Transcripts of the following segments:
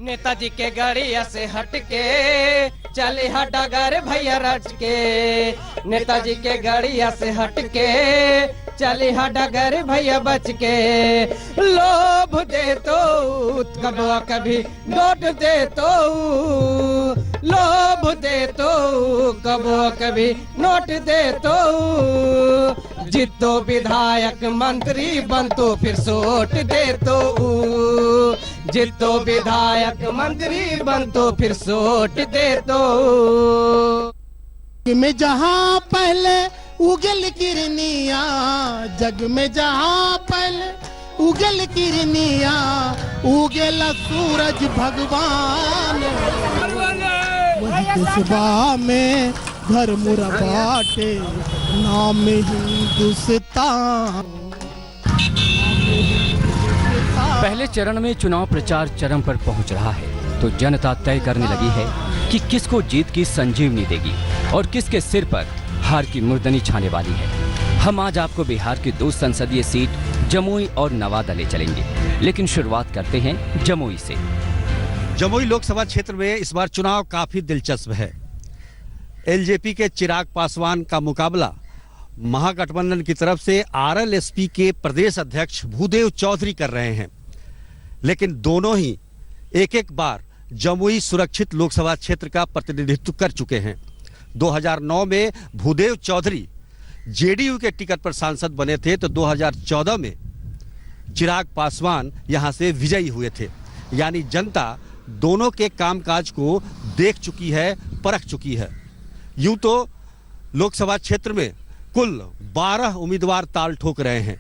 नेताजी के गड़िया से हटके चले हा डगर भैया रट के। नेताजी के गड़िया से हटके चले हा डगर भैया बच के। लोभ दे तो कबो कभी लौट दे तो, लोभ दे तो कबो कभी नोट दे तो। जितो विधायक मंत्री बन तो फिर सोट दे तो, जितो विधायक मंत्री बन तो फिर सोट दे तो। में जहाँ पहले उगल किरनिया, जग में जहाँ पहले उगल किरनिया, उगला सूरज भगवान। सुबह में घर मुरा बाटे नाम हिंदुस्तान। पहले चरण में चुनाव प्रचार चरम पर पहुंच रहा है तो जनता तय करने लगी है कि किसको जीत की संजीवनी देगी और किसके सिर पर हार की मुर्दनी छाने वाली है। हम आज आपको बिहार की 2 संसदीय सीट जमुई और नवादा ले चलेंगे, लेकिन शुरुआत करते हैं जमुई से। जमुई लोकसभा क्षेत्र में इस बार चुनाव काफी दिलचस्प है। एलजेपी के चिराग पासवान का मुकाबला महागठबंधन की तरफ से आरएलएसपी के प्रदेश अध्यक्ष भूदेव चौधरी कर रहे हैं, लेकिन दोनों ही एक बार जमुई सुरक्षित लोकसभा क्षेत्र का प्रतिनिधित्व कर चुके हैं। 2009 में भूदेव चौधरी जेडीयू के टिकट पर सांसद बने थे तो 2014 में चिराग पासवान यहां से विजयी हुए थे। यानी जनता दोनों के कामकाज को देख चुकी है, परख चुकी है। यूं तो लोकसभा क्षेत्र में कुल 12 उम्मीदवार ताल ठोक रहे हैं,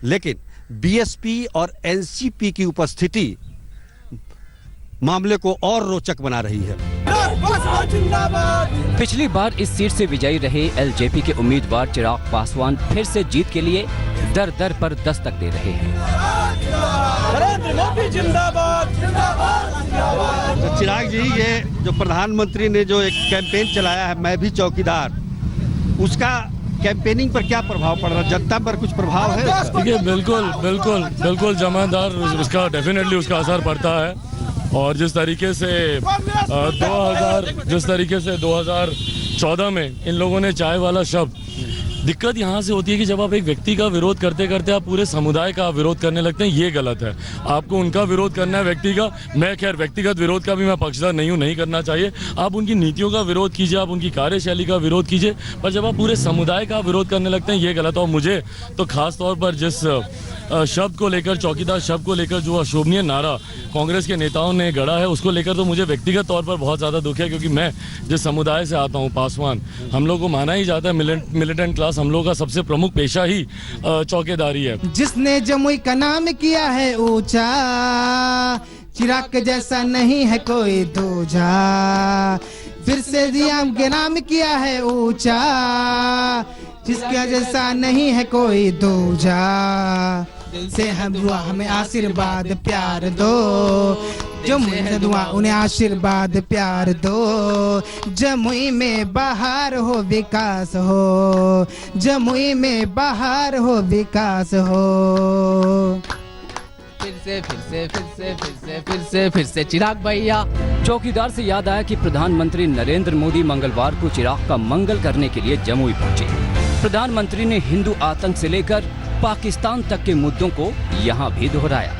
लेकिन बीएसपी और एनसीपी की उपस्थिति मामले को और रोचक बना रही है। पिछली बार इस सीट से विजयी रहे एलजेपी के उम्मीदवार चिराग पासवान फिर से जीत के लिए दर दर पर दस्तक दे रहे हैं। तो चिराग जी, ये जो प्रधानमंत्री ने जो एक कैंपेन चलाया है मैं भी चौकीदार, उसका कैंपेनिंग पर क्या प्रभाव पड़ रहा है? जनता पर कुछ प्रभाव है? देखिए, बिल्कुल जमादार उसका डेफिनेटली उसका असर पड़ता है। और जिस तरीके से 2014 में इन लोगों ने चाय वाला शब्द, दिक्कत यहाँ से होती है कि जब आप एक व्यक्ति का विरोध करते करते आप पूरे समुदाय का विरोध करने लगते हैं, ये गलत है। आपको उनका विरोध करना है, व्यक्ति का। मैं खैर व्यक्तिगत विरोध का भी मैं पक्षधर नहीं हूँ, नहीं करना चाहिए। आप उनकी नीतियों का विरोध कीजिए, आप उनकी कार्यशैली का विरोध कीजिए, पर जब आप पूरे समुदाय का विरोध करने लगते हैं, ये गलत है। और मुझे तो खास तौर पर जिस शब्द को लेकर, चौकीदार शब्द को लेकर जो अशोभनीय नारा कांग्रेस के नेताओं ने गढ़ा है, उसको लेकर तो मुझे व्यक्तिगत तौर पर बहुत ज़्यादा दुख है, क्योंकि मैं जिस समुदाय से आता हूँ, पासवान, हम लोग को माना ही जाता है मिलिटेंट क्लास, हम लोग का सबसे प्रमुख पेशा ही चौकीदारी है। जिसने जमुई का नाम किया है ऊंचा, चिराग के जैसा नहीं है कोई दूजा। फिर से रियाम के नाम किया है ऊंचा, जिसका जैसा नहीं है कोई दूजा। दिल से हम दुआ हमें आशीर्वाद प्यार दो, जमुई से दुआ उन्हें आशीर्वाद प्यार दो। जमुई में बाहर हो विकास हो, जमुई में बाहर हो विकास हो। फिर से चिराग भैया। चौकीदार से याद आया कि प्रधानमंत्री नरेंद्र मोदी मंगलवार को चिराग का मंगल करने के लिए जमुई पहुंचे। प्रधानमंत्री ने हिंदू आतंक से लेकर पाकिस्तान तक के मुद्दों को यहां भी दोहराया।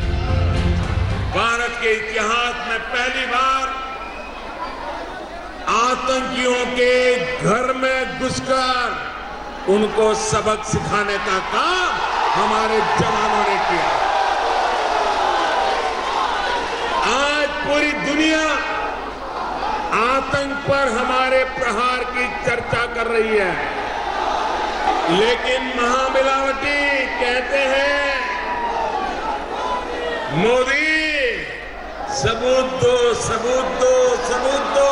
भारत के इतिहास में पहली बार आतंकियों के घर में घुसकर उनको सबक सिखाने का काम हमारे जवानों ने किया। आज पूरी दुनिया आतंक पर हमारे प्रहार की चर्चा कर रही है, लेकिन महामिलावटी कहते हैं मोदी सबूत दो, सबूत दो, सबूत दो।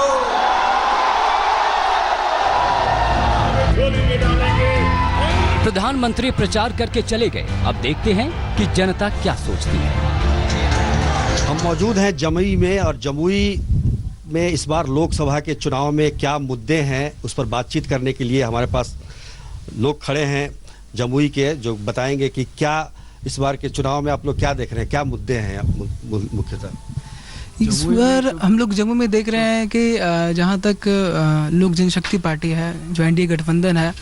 प्रधानमंत्री प्रचार करके चले गए। अब देखते हैं कि जनता क्या सोचती है। हम मौजूद हैं जमुई में, और जमुई में इस बार लोकसभा के चुनाव में क्या मुद्दे हैं उस पर बातचीत करने के लिए हमारे पास लोग खड़े हैं जमुई के, जो बताएंगे कि क्या इस बार के चुनाव में आप लोग क्या देख रहे हैं, क्या मुद्दे हैं मुख्यतः। इस बार हम लोग जम्मू में देख रहे हैं कि जहाँ तक लोक जनशक्ति पार्टी है, जो एनडीए गठबंधन है,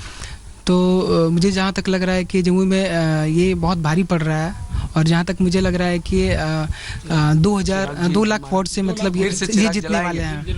तो मुझे जहाँ तक लग रहा है कि जम्मू में ये बहुत भारी पड़ रहा है। और जहाँ तक मुझे लग रहा है कि 2 लाख वोट से मतलब ये जीतने वाले हैं।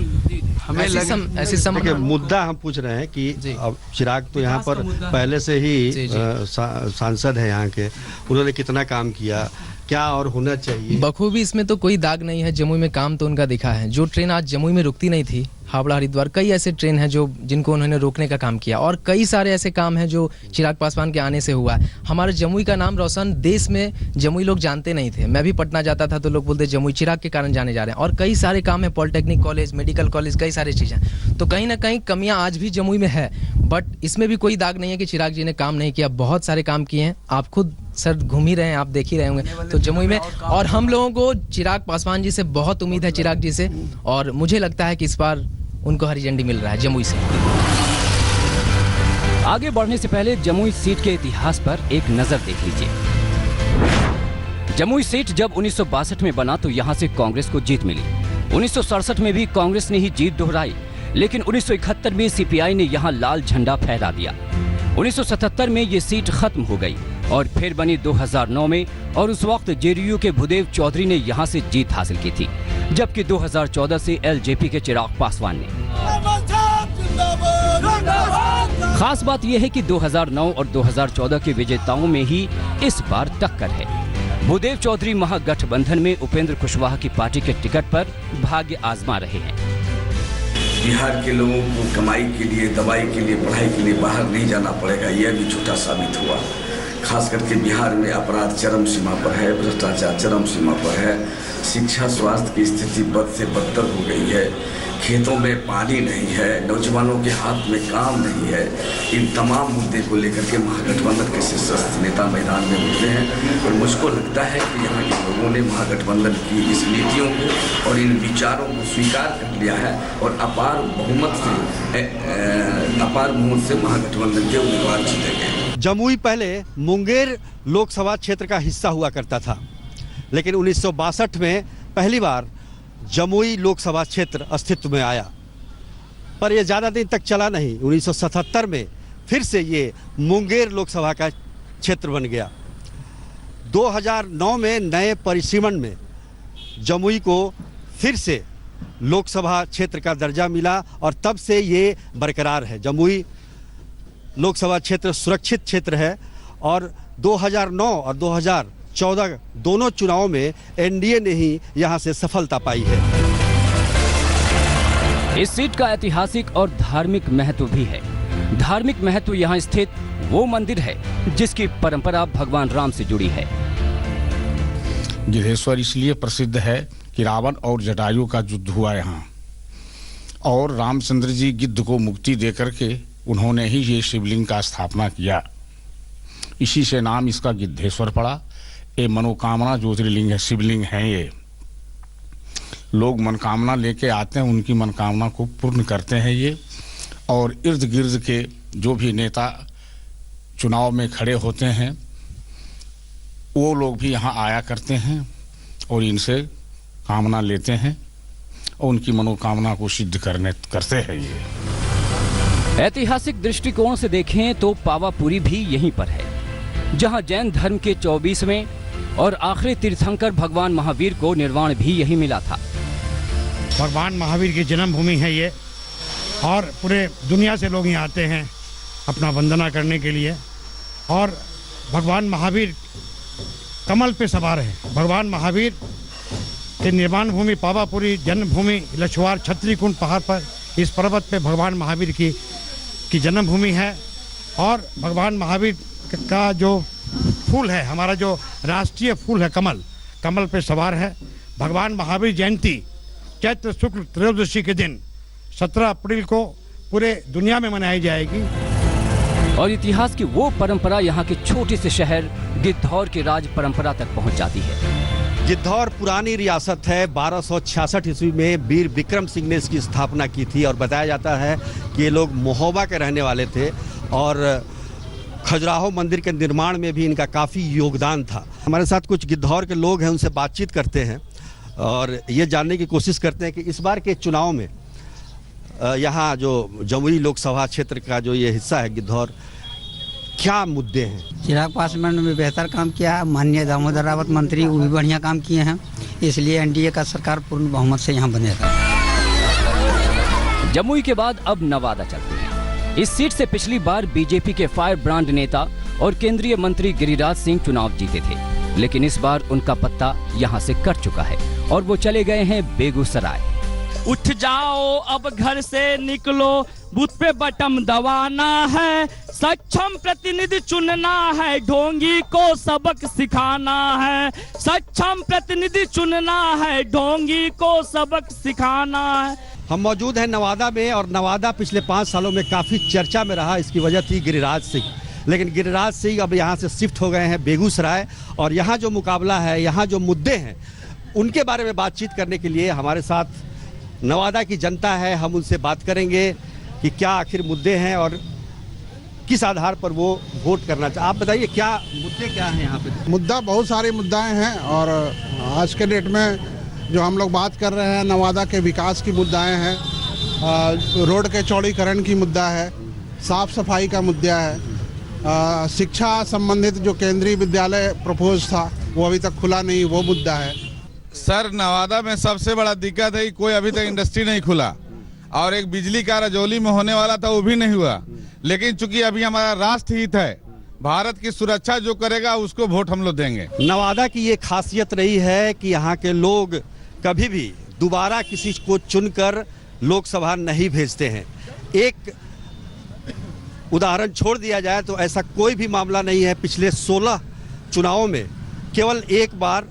हमें देखिए, मुद्दा हम पूछ रहे हैं कि अब चिराग तो यहाँ पर पहले से ही सांसद है यहाँ के, उन्होंने कितना काम किया, क्या और होना चाहिए? बखूबी इसमें तो कोई दाग नहीं है, जमुई में काम तो उनका दिखा है। जो ट्रेन आज जमुई में रुकती नहीं थी, हावड़ा हरिद्वार, कई ऐसे ट्रेन हैं जिनको उन्होंने रोकने का काम किया। और कई सारे ऐसे काम हैं जो चिराग पासवान के आने से हुआ है। हमारे जमुई का नाम रोशन देश में जमुई लोग जानते नहीं थे। मैं भी पटना जाता था तो लोग बोलते जमुई चिराग के कारण जाने जा रहे हैं। और कई सारे काम है, पॉलिटेक्निक कॉलेज, मेडिकल कॉलेज, कई सारी चीज़ें। तो कहीं ना कहीं कमियां आज भी जमुई में है, बट इसमें भी कोई दाग नहीं है कि चिराग जी ने काम नहीं किया। बहुत सारे काम किए हैं, आप खुद सर घूम ही रहे हैं, आप देख ही रहे होंगे तो जमुई में। और हम लोगों को चिराग पासवान जी से बहुत उम्मीद है, चिराग जी से, और मुझे लगता है कि इस बार उनको हरी झंडी मिल रहा है जमुई से। आगे बढ़ने से पहले जमुई सीट के इतिहास पर एक नजर देख लीजिए। जमुई सीट जब 1962 में बना तो यहाँ से कांग्रेस को जीत मिली। 1967 में भी कांग्रेस ने ही जीत दोहराई, लेकिन 1971 में सीपीआई ने यहाँ लाल झंडा फहरा दिया। 1977 में ये सीट खत्म हो गई और फिर बनी 2009 में, और उस वक्त जेडीयू के भूदेव चौधरी ने यहाँ से जीत हासिल की थी, जबकि 2014 से एलजेपी के चिराग पासवान ने। खास बात यह है कि 2009 और 2014 के विजेताओं में ही इस बार टक्कर है। भूदेव चौधरी महागठबंधन में उपेंद्र कुशवाहा की पार्टी के टिकट पर भाग्य आजमा रहे हैं। बिहार के लोगों को कमाई के लिए, दवाई के लिए, पढ़ाई के लिए बाहर नहीं जाना पड़ेगा, यह भी झूठा साबित हुआ। खास करके बिहार में अपराध चरम सीमा पर है, भ्रष्टाचार चरम सीमा पर है, शिक्षा स्वास्थ्य की स्थिति बद से बदतर हो गई है, खेतों में पानी नहीं है, नौजवानों के हाथ में काम नहीं है। इन तमाम मुद्दे को लेकर के महागठबंधन के शीर्षस्थ नेता मैदान में उतरे हैं और मुझको लगता है कि यहाँ के लोगों ने महागठबंधन की इस नीतियों को और इन विचारों को स्वीकार कर लिया है और अपार बहुमत से महागठबंधन के उम्मीदवार जीते गए। जमुई पहले मुंगेर लोकसभा क्षेत्र का हिस्सा हुआ करता था, लेकिन 1962 में पहली बार जमुई लोकसभा क्षेत्र अस्तित्व में आया, पर यह ज़्यादा दिन तक चला नहीं। 1977 में फिर से ये मुंगेर लोकसभा का क्षेत्र बन गया। 2009 में नए परिसीमन में जमुई को फिर से लोकसभा क्षेत्र का दर्जा मिला और तब से ये बरकरार है। जमुई लोकसभा क्षेत्र सुरक्षित क्षेत्र है और 2009 और 2014 दोनों चुनावों में एनडीए ने ही यहां से सफलता पाई है। इस सीट का ऐतिहासिक और धार्मिक महत्व भी है। धार्मिक महत्व यहाँ स्थित वो मंदिर है जिसकी परंपरा भगवान राम से जुड़ी है। गिद्धेश्वर इसलिए प्रसिद्ध है कि रावण और जटायु का युद्ध हुआ यहाँ, और रामचंद्र जी गिद्ध को मुक्ति देकर के उन्होंने ही ये शिवलिंग का स्थापना किया। इसी से नाम इसका गिद्धेश्वर पड़ा। ये मनोकामना ज्योतिर्लिंग है, शिवलिंग है। ये लोग मनोकामना लेके आते हैं, उनकी मनोकामना को पूर्ण करते हैं ये। और इर्द गिर्द के जो भी नेता चुनाव में खड़े होते हैं वो लोग भी यहाँ आया करते हैं और इनसे कामना लेते हैं और उनकी मनोकामना को सिद्ध करते हैं ये। ऐतिहासिक दृष्टिकोण से देखें तो पावापुरी भी यहीं पर है, जहां जैन धर्म के 24वें और आखिरी तीर्थंकर भगवान महावीर को निर्वाण भी यही मिला था। भगवान महावीर की जन्मभूमि है ये, और पूरे दुनिया से लोग यहाँ आते हैं अपना वंदना करने के लिए। और भगवान महावीर कमल पे सवार है। भगवान महावीर के निर्वाण भूमि पावापुरी, जन्मभूमि लछवार छत्री कुंड पहाड़ पर, इस पर्वत पे भगवान महावीर की जन्मभूमि है। और भगवान महावीर का जो फूल है, हमारा जो राष्ट्रीय फूल है कमल, कमल पे सवार है। भगवान महावीर जयंती चैत्र शुक्ल त्रयोदशी के दिन 17 अप्रैल को पूरे दुनिया में मनाई जाएगी। और इतिहास की वो परंपरा यहाँ के छोटे से शहर गिद्धौर की राज परंपरा तक पहुँच जाती है। गिद्धौर पुरानी रियासत है। 1266 ईस्वी में वीर विक्रम सिंह ने इसकी स्थापना की थी और बताया जाता है कि ये लोग महोबा के रहने वाले थे और खजुराहो मंदिर के निर्माण में भी इनका काफ़ी योगदान था। हमारे साथ कुछ गिद्धौर के लोग हैं, उनसे बातचीत करते हैं। और ये जानने की कोशिश करते हैं कि इस बार के चुनाव में यहाँ जो जमुई लोकसभा क्षेत्र का जो ये हिस्सा है गिद्धौर, क्या मुद्दे हैं? चिराग पासवान ने बेहतर काम किया, माननीय दामोदर रावत मंत्री वो भी बढ़िया काम किए हैं, इसलिए एनडीए का सरकार पूर्ण बहुमत से यहाँ बनेगा। जमुई के बाद अब नवादा चलते हैं। इस सीट से पिछली बार बीजेपी के फायर ब्रांड नेता और केंद्रीय मंत्री गिरिराज सिंह चुनाव जीते थे, लेकिन इस बार उनका पत्ता यहाँ से कट चुका है और वो चले गए हैं बेगूसराय। उठ जाओ अब घर से निकलो, बूथ पे बटन दबाना है, सक्षम प्रतिनिधि चुनना है, ढोंगी को सबक सिखाना है, सक्षम प्रतिनिधि चुनना है, ढोंगी को सबक सिखाना है। हम मौजूद हैं नवादा में और नवादा पिछले 5 सालों में काफ़ी चर्चा में रहा। इसकी वजह थी गिरिराज सिंह, लेकिन गिरिराज सिंह अब यहाँ से शिफ्ट हो गए हैं बेगूसराय और यहाँ जो मुकाबला है, यहाँ जो मुद्दे हैं, उनके बारे में बातचीत करने के लिए हमारे साथ नवादा की जनता है। हम उनसे बात करेंगे कि क्या आखिर मुद्दे हैं और किस आधार पर वो वोट करना चाहते। आप बताइए क्या मुद्दे क्या हैं यहाँ पे? मुद्दा बहुत सारे मुद्दाएं हैं और आज के डेट में जो हम लोग बात कर रहे हैं नवादा के विकास की मुद्दाएं हैं, रोड के चौड़ीकरण की मुद्दा है, साफ सफाई का मुद्दा है, शिक्षा संबंधित जो केंद्रीय विद्यालय प्रपोज था वो अभी तक खुला नहीं, वो मुद्दा है। सर नवादा में सबसे बड़ा दिक्कत है कि कोई अभी तक इंडस्ट्री नहीं खुला और एक बिजली का रजौली में होने वाला था वो भी नहीं हुआ, लेकिन चूंकि अभी हमारा राष्ट्र हित है, भारत की सुरक्षा जो करेगा उसको वोट हम लोग देंगे। नवादा की ये खासियत रही है कि यहाँ के लोग कभी भी दोबारा किसी को चुनकर लोकसभा नहीं भेजते हैं। एक उदाहरण छोड़ दिया जाए तो ऐसा कोई भी मामला नहीं है। पिछले 16 चुनावों में केवल एक बार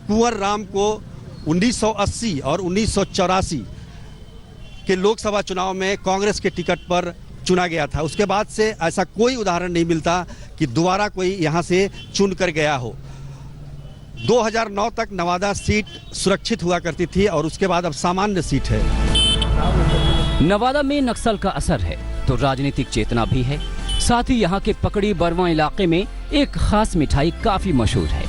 कुंवर राम को 1980 और 1984 के लोकसभा चुनाव में कांग्रेस के टिकट पर चुना गया था। उसके बाद से ऐसा कोई उदाहरण नहीं मिलता कि दोबारा कोई यहाँ से चुन कर गया हो। 2009 तक नवादा सीट सुरक्षित हुआ करती थी और उसके बाद अब सामान्य सीट है। नवादा में नक्सल का असर है तो राजनीतिक चेतना भी है। साथ ही यहाँ के पकड़ी बरवा इलाके में एक खास मिठाई काफी मशहूर है।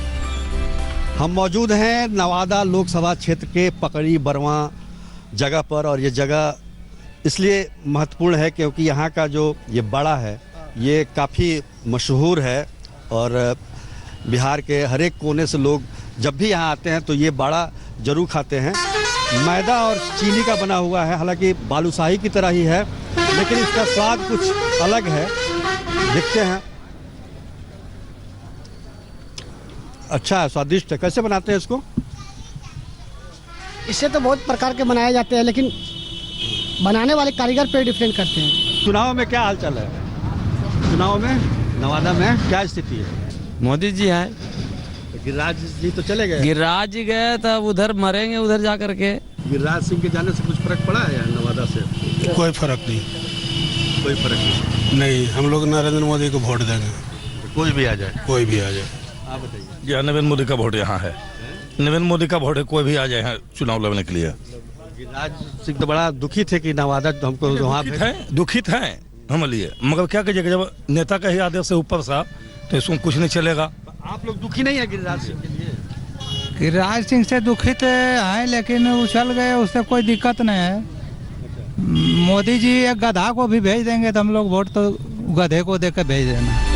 हम मौजूद हैं नवादा लोकसभा क्षेत्र के पकड़ी बरवा जगह पर और ये जगह इसलिए महत्वपूर्ण है क्योंकि यहाँ का जो ये बड़ा है ये काफ़ी मशहूर है और बिहार के हर एक कोने से लोग जब भी यहाँ आते हैं तो ये बड़ा जरूर खाते हैं। मैदा और चीनी का बना हुआ है, हालांकि बालूशाही की तरह ही है, लेकिन इसका स्वाद कुछ अलग है। देखते हैं। अच्छा, स्वादिष्ट है। कैसे बनाते हैं इसको? इससे तो बहुत प्रकार के बनाए जाते हैं, लेकिन बनाने वाले कारीगर पे डिपेंड करते हैं। चुनाव में क्या हालचाल है? चुनाव में नवादा में क्या स्थिति है? मोदी जी है, गिरिराज जी तो चले गए। गिरिराज जी गए तब उधर मरेंगे, उधर जा करके। गिरिराज सिंह के जाने से कुछ फर्क पड़ा है नवादा से? कोई फर्क नहीं, कोई फर्क नहीं। हम लोग नरेंद्र मोदी को वोट देंगे, कोई भी आ जाए। कोई भी आ जाए। आप बताइए। नरेंद्र मोदी का वोट यहाँ है, नरेंद्र मोदी का वोट है, कोई भी आ जाए यहाँ चुनाव लड़ने के लिए। गिरिराज सिंह तो बड़ा दुखी थे कि नवादा तो हमको वहाँ दुखित है हम लिए, मगर क्या कीजिएगा जब नेता का ही आदेश से ऊपर साहब तो इसमें कुछ नहीं चलेगा। आप लोग दुखी नहीं है गिरिराज सिंह के लिए? गिरिराज सिंह से दुखित हैं, लेकिन वो चल गए, उससे कोई दिक्कत नहीं है। मोदी जी एक गधा को भी भेज देंगे तो हम लोग वोट तो गधे को देकर भेज देना।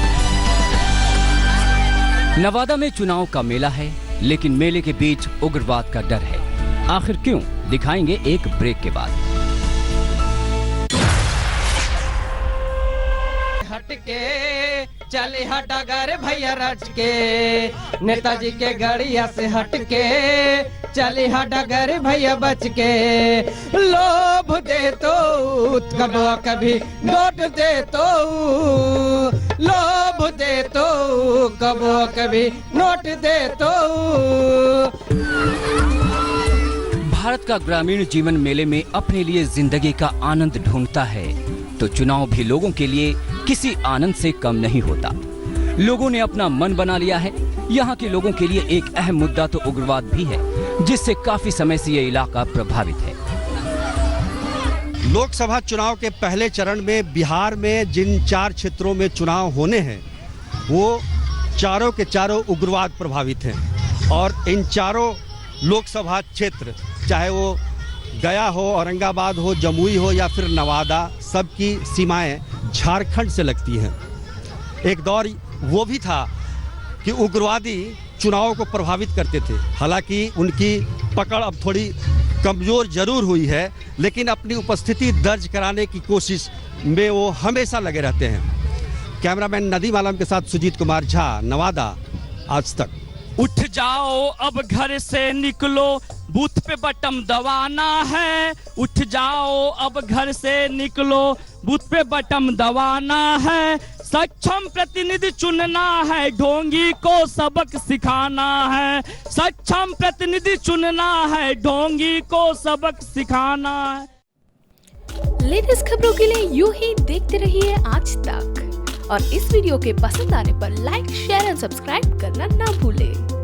नवादा में चुनाव का मेला है, लेकिन मेले के बीच उग्रवाद का डर है। आखिर क्यों? दिखाएंगे एक ब्रेक के बाद। हटके चले हटागर भैया रच के, नेताजी के गड़िया से हटके चले हटागर भैया बच के। लोभ दे तो कबो कभी नोट दे तो, लोभ दे तो कबो कभी नोट दे तो। भारत का ग्रामीण जीवन मेले में अपने लिए जिंदगी का आनंद ढूंढता है, तो चुनाव भी लोगों के लिए किसी आनंद से कम नहीं होता। लोगों ने अपना मन बना लिया है। यहाँ के लोगों के लिए एक अहम मुद्दा तो उग्रवाद भी है, जिससे काफी समय से ये इलाका प्रभावित है। लोकसभा चुनाव के पहले चरण में बिहार में जिन 4 क्षेत्रों में चुनाव होने हैं वो चारों के चारों उग्रवाद प्रभावित हैं और इन चारों लोकसभा क्षेत्र, चाहे वो गया हो, औरंगाबाद हो, जमुई हो या फिर नवादा, सबकी सीमाएं झारखंड से लगती हैं। एक दौर वो भी था कि उग्रवादी चुनावों को प्रभावित करते थे। हालांकि उनकी पकड़ अब थोड़ी कमज़ोर जरूर हुई है, लेकिन अपनी उपस्थिति दर्ज कराने की कोशिश में वो हमेशा लगे रहते हैं। कैमरामैन नदीम आलम के साथ सुजीत कुमार झा, नवादा, आज तक। उठ जाओ अब घर से निकलो, बूथ पे बटन दबाना है। उठ जाओ अब घर से निकलो, बूथ पे बटन दबाना है। सक्षम प्रतिनिधि चुनना है, ढोंगी को सबक सिखाना है। सक्षम प्रतिनिधि चुनना है, ढोंगी को सबक सिखाना है। लेटेस्ट खबरों के लिए यूं ही देखते रहिए आज तक, और इस वीडियो के पसंद आने पर लाइक, शेयर और सब्सक्राइब करना ना भूलें।